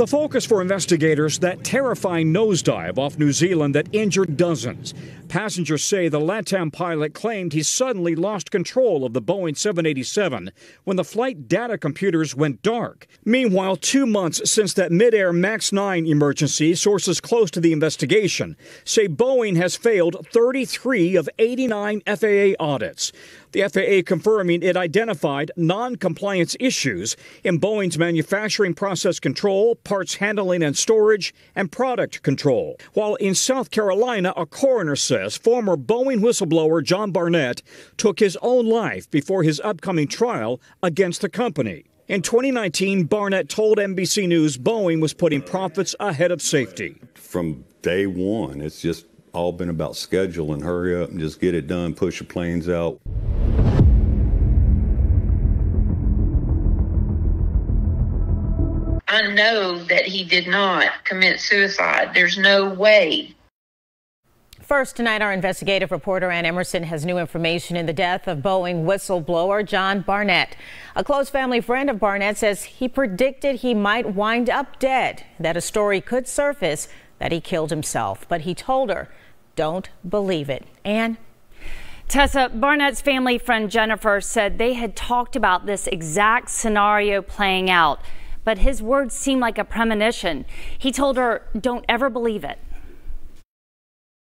The focus for investigators, that terrifying nosedive off New Zealand that injured dozens. Passengers say the LATAM pilot claimed he suddenly lost control of the Boeing 787 when the flight data computers went dark. Meanwhile, 2 months since that mid-air MAX 9 emergency, sources close to the investigation say Boeing has failed 33 of 89 FAA audits. The FAA confirming it identified non-compliance issues in Boeing's manufacturing process control, parts handling and storage, and product control. While in South Carolina, a coroner says former Boeing whistleblower John Barnett took his own life before his upcoming trial against the company. In 2019, Barnett told NBC News Boeing was putting profits ahead of safety. From day one, it's just all been about schedule and hurry up and just get it done, push the planes out. I know that he did not commit suicide. There's no way. First tonight, our investigative reporter Ann Emerson has new information in the death of Boeing whistleblower John Barnett. A close family friend of Barnett says he predicted he might wind up dead, that a story could surface that he killed himself. But he told her, don't believe it. Ann? Tessa, Barnett's family friend Jennifer said they had talked about this exact scenario playing out, but his words seemed like a premonition. He told her, don't ever believe it.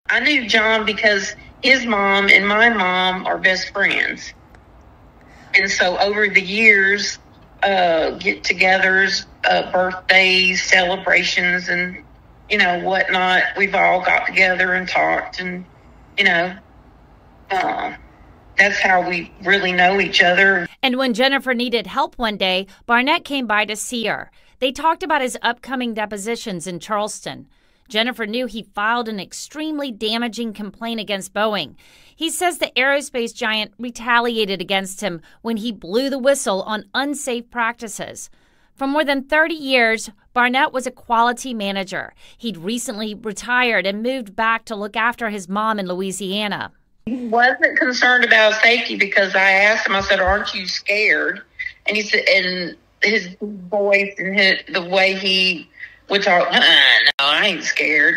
I knew John because his mom and my mom are best friends. And so over the years, get-togethers, birthdays, celebrations, and, whatnot, we've all got together and talked, and, that's how we really know each other. And when Jennifer needed help one day, Barnett came by to see her. They talked about his upcoming depositions in Charleston. Jennifer knew he filed an extremely damaging complaint against Boeing. He says the aerospace giant retaliated against him when he blew the whistle on unsafe practices. For more than 30 years, Barnett was a quality manager. He'd recently retired and moved back to look after his mom in Louisiana. He wasn't concerned about safety because I asked him, I said, aren't you scared? And he said, and his voice and the way he would talk, no, I ain't scared.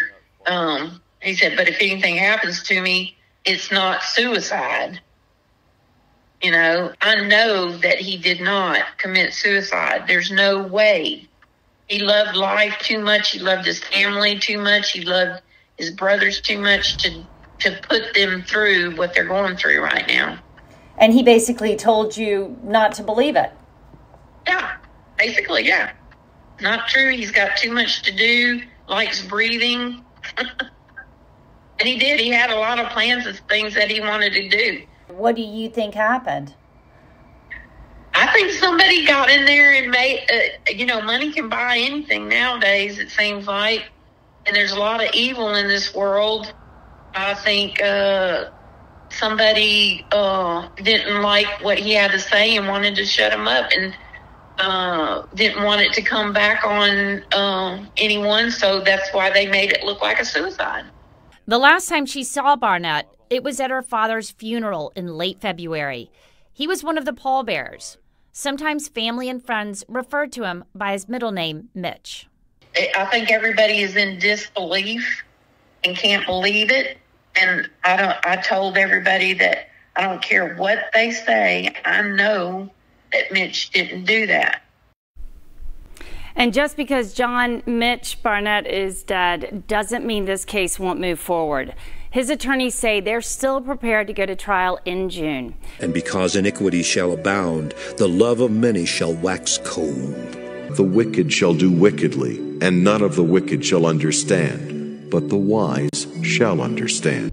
He said, but if anything happens to me, it's not suicide. I know that he did not commit suicide. There's no way. He loved life too much. He loved his family too much. He loved his brothers too much to put them through what they're going through right now. And he basically told you not to believe it. Yeah, basically, yeah. Not true. He's got too much to do, likes breathing. And he did. He had a lot of plans of things that he wanted to do. What do you think happened? I think somebody got in there and made, money can buy anything nowadays, it seems like. And there's a lot of evil in this world. I think somebody didn't like what he had to say and wanted to shut him up and didn't want it to come back on anyone, so that's why they made it look like a suicide. The last time she saw Barnett, it was at her father's funeral in late February. He was one of the pallbearers. Sometimes family and friends referred to him by his middle name, Mitch. I think everybody is in disbelief and can't believe it. And I told everybody that I don't care what they say, I know that Mitch didn't do that. And just because Mitch Barnett is dead doesn't mean this case won't move forward. His attorneys say they're still prepared to go to trial in June. And because iniquity shall abound, the love of many shall wax cold. The wicked shall do wickedly, and none of the wicked shall understand, but the wise shall understand.